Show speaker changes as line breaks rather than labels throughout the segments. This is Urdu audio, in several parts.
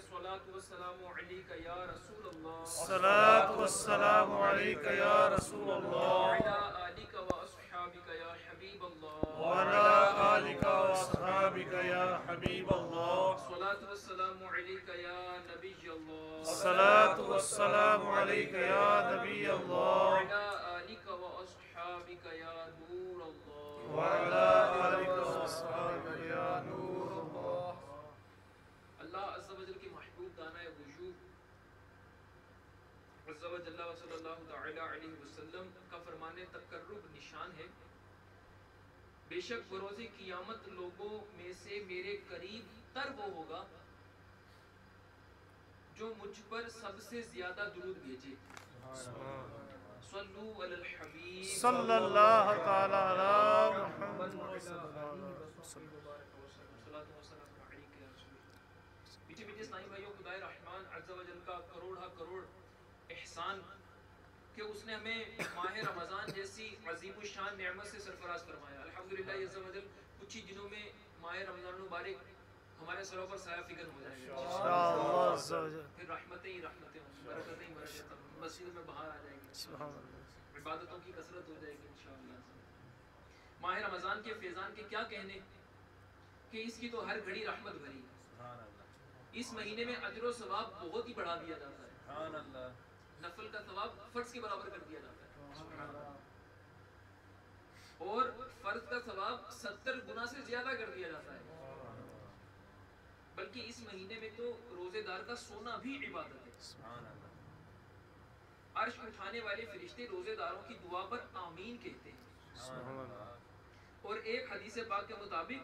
الصلاۃ والسلام علیک یا رسول اللہ
الصلاة والسلام علیک یا رسول اللہ
وعلی آلک واصحابک یا حبیب اللہ
وعلی آلک واصحابک یا حبیب اللہ
الصلاۃ والسلام علیک یا نبی اللہ
الصلاة والسلام علیک یا نبی اللہ
وعلی آلک واصحابک یا نور اللہ
وعلی آلک واصحابک یا نور اللہ
اللہ عز و جل کے محبوب دانہ وجود عز و جل و صلی اللہ تعالی علیہ وسلم کا فرمان تقرب نشان ہے، بے شک بروز قیامت لوگوں میں سے میرے قریب تر وہ ہوگا جو مجھ پر سب سے زیادہ درود بھیجے۔ صلو علی الحبیب
صلی اللہ تعالی علی محمد
میٹھے میٹھے اسلامی بھائیوں، خدائے رحمان عز و جل کا کروڑا کروڑ احسان کہ اس نے ہمیں ماہ رمضان جیسی عظیم الشان نعمت سے سرفراز فرمایا۔ الحمدللہ عز و جل کچھ ہی دنوں میں ماہ رمضان المبارک ہمارے سروں پر سایہ فکن ہو جائے گا، پھر رحمتیں ہی رحمتیں ہوں گی، برکتیں ہی برکتیں ہوں گی، مسجد میں بہار آ جائے گی، عبادتوں کی کثرت ہو جائے گی انشاءاللہ۔ ماہ رمضان کے فیضان کے کیا کہنے کہ اس کی تو ہر گھڑی رحمت بھری ہے۔ اس مہینے میں اجر و ثواب بہت ہی بڑھا دیا جاتا ہے، نفل کا ثواب فرض کے برابر کر دیا جاتا ہے، اور فرض کا ثواب 70 گنا سے زیادہ کر دیا جاتا ہے۔ بلکہ اس مہینے میں تو روزے دار کا سونا بھی عبادت ہے۔ عرش اٹھانے والے فرشتے روزے داروں کی دعا پر آمین کہتے ہیں، اور ایک حدیث پاک کے مطابق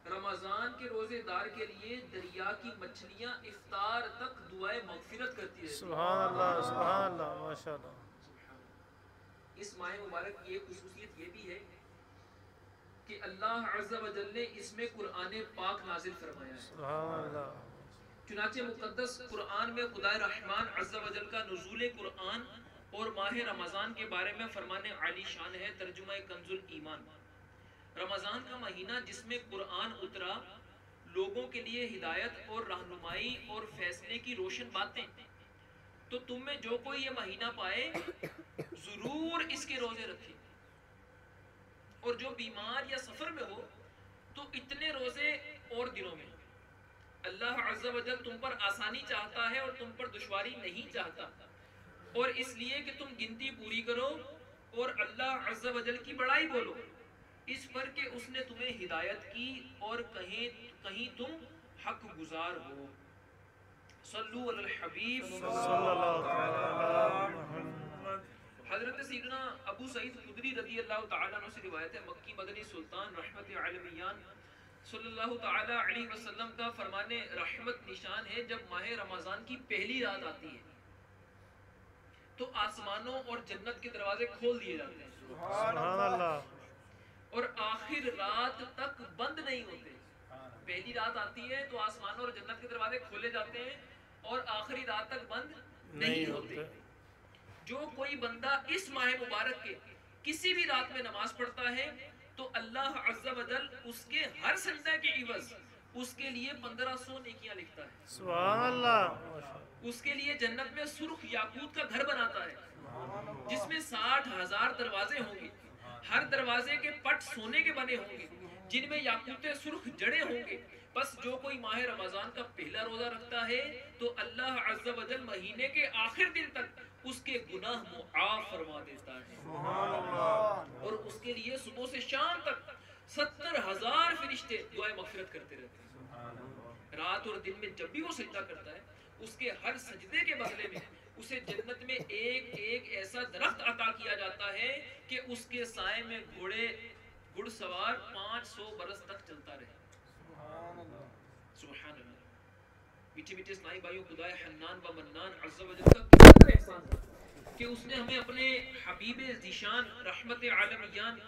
رمضان کے روزے دار کے لیے دریا کی مچھلیاں افطار تک دعائے مغفرت کرتی ہے۔
سبحان اللہ ماشاءاللہ۔
اس ماہ مبارک کی ایک خصوصیت یہ بھی ہے کہ اللہ عز و جل نے اس میں قرآن پاک نازل فرمایا ہے۔
سبحان اللہ۔
چنانچہ مقدس قرآن میں خدا رحمان عز و جل کا نزول قرآن اور ماہ رمضان کے بارے میں فرمان عالی شان ہے۔ ترجمہ کنز الایمان: رمضان کا مہینہ جس میں قرآن اترا، لوگوں کے لیے ہدایت اور رہنمائی اور فیصلے کی روشن باتیں، تو تم میں جو کوئی یہ مہینہ پائے ضرور اس کے روزے رکھے، اور جو بیمار یا سفر میں ہو تو اتنے روزے اور دنوں میں۔ اللہ عز و جل تم پر آسانی چاہتا ہے اور تم پر دشواری نہیں چاہتا، اور اس لیے کہ تم گنتی پوری کرو اور اللہ عز و جل کی بڑائی بولو، اس پر کہ اس نے تمہیں ہدایت کی اور کہیں تم حق گزار ہو۔ صلو علی الحبیب
صلی اللہ علی محمد۔
حضرت سیدنا ابو سعید خدری رضی اللہ تعالیٰ عنہ سے روایت ہے، مکی مدنی سلطان رحمت عالمیان صلی اللہ تعالیٰ علیہ وسلم کا فرمان رحمت نشان ہے، جب ماہ رمضان کی پہلی رات آتی ہے تو آسمانوں اور جنت کے دروازے کھول دیے جاتے ہیں،
سبحان اللہ۔
اور آخر رات تک بند نہیں ہوتے۔ پہلی رات آتی ہے تو آسمانوں اور جنت کے دروازے کھولے جاتے ہیں اور آخری رات تک بند نہیں ہوتے۔ جو کوئی بندہ اس ماہ مبارک کے کسی بھی رات میں نماز پڑھتا ہے تو اللہ عز و جل اس کے ہر سجدہ کے عوض اس کے لیے 1500 نیکیاں لکھتا ہے۔
سبحان اللہ۔
اس کے لیے جنت میں سرخ یاقوت کا گھر بناتا ہے جس میں 60,000 دروازے ہوں گے، ہر دروازے کے پٹ سونے کے بنے ہوں گے جن میں یاقوت سرخ جڑے ہوں گے۔ بس جو کوئی ماہ رمضان کا پہلا روزہ رکھتا ہے تو اللہ عز و جل مہینے کے آخر دن تک اس کے گناہ معاف فرما دیتا ہے، اور اس کے لیے صبح سے شام تک 70,000 فرشتے دعائے مغفرت کرتے رہتے ہیں۔ رات اور دن میں جب بھی وہ سجدہ کرتا ہے اس کے ہر سجدے کے بدلے میں اسے جنت میں ایک ایک ایسا درخت عطا کیا جاتا ہے کہ اس کے سائے میں گھڑ سوار 500 برس تک چلتا رہے۔ سبحان اللہ۔ میٹھے میٹھے اسلامی بھائیوں، خدائے حنان و منان عز و جل کا کتنا احسان ہے کہ اس نے ہمیں اپنے حبیب ذیشان رحمت عالمیان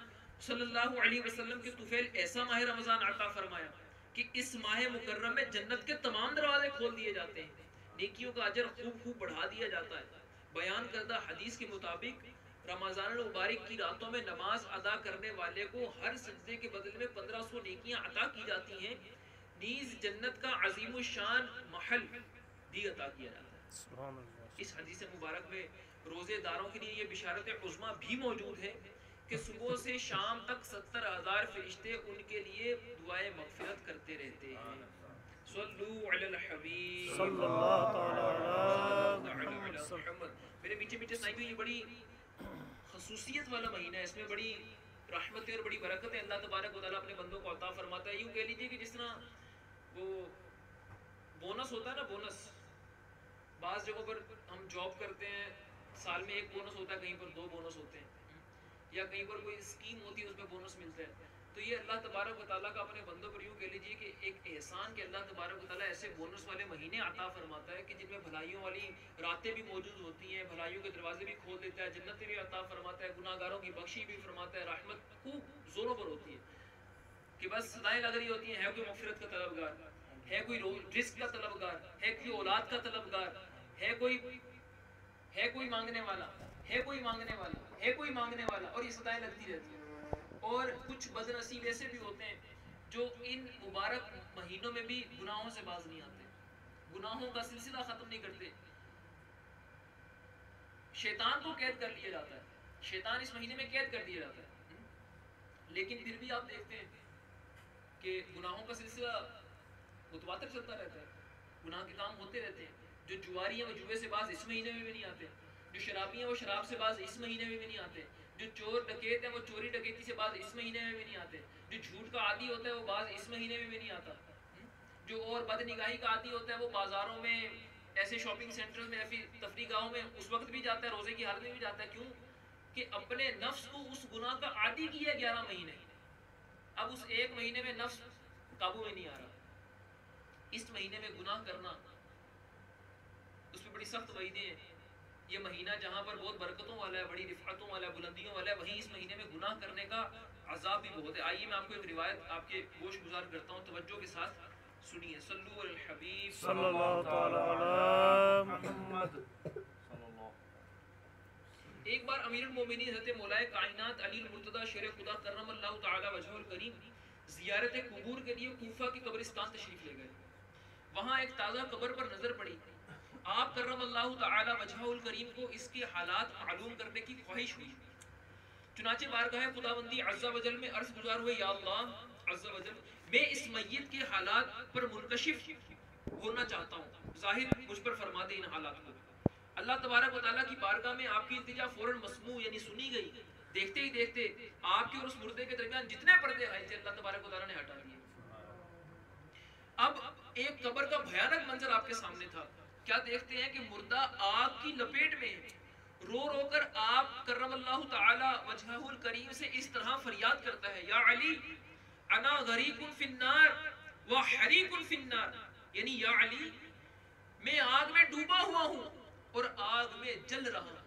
صلی اللہ علیہ وسلم کے طفیل ایسا ماہ رمضان عطا فرمایا کہ اس ماہ مکرم میں جنت کے تمام دروازے کھول دیے جاتے ہیں، نیکیوں کا اجر خوب بڑھا دیا جاتا ہے۔ بیان کردہ حدیث کے مطابق رمضان المبارک کی راتوں میں نماز ادا کرنے والے کو ہر سجدے کے بدلے میں 1500 نیکیاں عطا کی جاتی ہیں۔ نیز جنت کا عظیم الشان محل بھی عطا کیا جاتا ہے۔
سبحان اللہ۔
اس حدیث مبارک میں روزے داروں کے لیے یہ بشارت عظمیٰ بھی موجود ہے کہ صبح سے شام تک 70,000 فرشتے ان کے لیے دعائے مغفرت کرتے رہتے ہیں۔ صلو علی الحبیب
صلی اللہ تعالی
علی
علیہ وسلم۔
محمد۔ میرے میٹھے میٹھے سنائیو، یہ بڑی خصوصیت والا مہینہ ہے، اس میں بڑی رحمتیں اور بڑی برکتیں اللہ تبارک و تعالیٰ اپنے بندوں کو عطا فرماتا ہے۔ یوں کہہ لیجیے کہ جس طرح وہ بونس ہوتا ہے نا، بونس، بعض جگہوں پر ہم جاب کرتے ہیں، سال میں ایک بونس ہوتا ہے، کہیں پر 2 بونس ہوتے ہیں، یا کہیں پر کوئی اسکیم ہوتی ہے اس میں بونس ملتا ہے۔ تو یہ اللہ تبارک و تعالیٰ کا اپنے بندوں پر یوں کہہ لیجیے کہ ایک احسان کہ اللہ تبارک و تعالیٰ ایسے بونس والے مہینے عطا فرماتا ہے کہ جن میں بھلائیوں والی راتیں بھی موجود ہوتی ہیں، بھلائیوں کے دروازے بھی کھول دیتا ہے، جنتیں بھی عطا فرماتا ہے، گناہ گاروں کی بخشی بھی فرماتا ہے، رحمت خوب زوروں پر ہوتی ہے کہ بس صدائیں لگ رہی ہوتی ہیں، ہے کوئی مغفرت کا طلبگار، ہے کوئی رزق کا طلبگار، ہے کوئی اولاد کا طلبگار، ہے کوئی مانگنے والا، ہے کوئی مانگنے والا، ہے کوئی مانگنے والا، اور یہ صدائیں لگتی رہتی ہیں۔ اور کچھ بد نصیب ایسے بھی ہوتے ہیں جو ان مبارک مہینوں میں بھی گناہوں سے باز نہیں آتے، گناہوں کا سلسلہ ختم نہیں کرتے۔ شیطان کو قید کر لیا جاتا ہے، شیطان اس مہینے میں قید کر دیا جاتا ہے، لیکن پھر بھی آپ دیکھتے ہیں کہ گناہوں کا سلسلہ متواتر چلتا رہتا ہے، گناہ کے کام ہوتے رہتے ہیں۔ جو جواری ہیں وہ جوئے سے باز اس مہینے میں بھی نہیں آتے، جو شرابی ہیں وہ شراب سے باز اس مہینے میں بھی نہیں آتے، جو چور ڈکیت ہیں وہ چوری ڈکیتی سے باز اس مہینے میں بھی نہیں آتے، جو جھوٹ کا عادی ہوتا ہے وہ باز اس مہینے میں بھی نہیں آتا، جو اور بد نگاہی کا عادی ہوتا ہے وہ بازاروں میں، ایسے شاپنگ سینٹرز میں، ایسی تفریح گاہوں میں اس وقت بھی جاتا ہے، روزے کی حالت میں بھی جاتا ہے۔ کیوں؟ کہ اپنے نفس کو اس گناہ کا عادی کیا 11 مہینے، اب اس ایک مہینے میں نفس قابو میں نہیں آ رہا۔ اس مہینے میں گناہ کرنا، اس میں بڑی سخت وعیدیں ہیں۔ یہ مہینہ جہاں پر بہت برکتوں والا ہے، بڑی رفعتوں والا ہے، بلندیوں والا ہے، وہیں اس مہینے میں گناہ کرنے کا عذاب بھی بہت ہے۔ آئیے میں آپ کو ایک روایت آپ کے گوش گزار کرتا ہوں، توجہ کے ساتھ سنیے۔ صلو علی الحبیب
صلی اللہ تعالی علی محمد۔
ایک بار امیر المومنین حضرت مولا کائنات علی المرتضی شیر خدا کرم اللہ تعالی وجہہ الکریم زیارت قبور کے لیے کوفہ کی قبرستان تشریف لے گئے۔ وہاں ایک تازہ قبر پر نظر پڑی، آپ کرم اللہ تعالی وجہہ الکریم کو اس کے حالات معلوم کرنے کی خواہش ہوئی، چنانچہ بارگاہ خداوندی عز و جل میں عرض گزار ہوئے، یا اللہ عز و جل، میں اس میت کے حالات پر منکشف ہونا چاہتا ہوں، ظاہر مجھ پر فرما دے ان حالات کو۔ اللہ تبارک و تعالیٰ کی بارگاہ میں آپ کی التجا فوراً مسموع یعنی سنی گئی۔ دیکھتے ہی دیکھتے آپ کے اور اس مردے کے درمیان جتنے پردے آئے تھے اللہ تبارک و تعالیٰ نے ہٹا دیے۔ اب ایک قبر کا بھیانک منظر آپ کے سامنے تھا۔ کیا دیکھتے ہیں کہ مردہ آگ کی لپیٹ میں ہے، رو رو کر آپ کرم اللہ تعالی وجہہ الکریم سے اس طرح فریاد کرتا ہے، یا علی انا غریق فی النار و حریق فی النار، یعنی یا علی میں آگ میں ڈوبا ہوا ہوں اور آگ میں جل رہا ہوں۔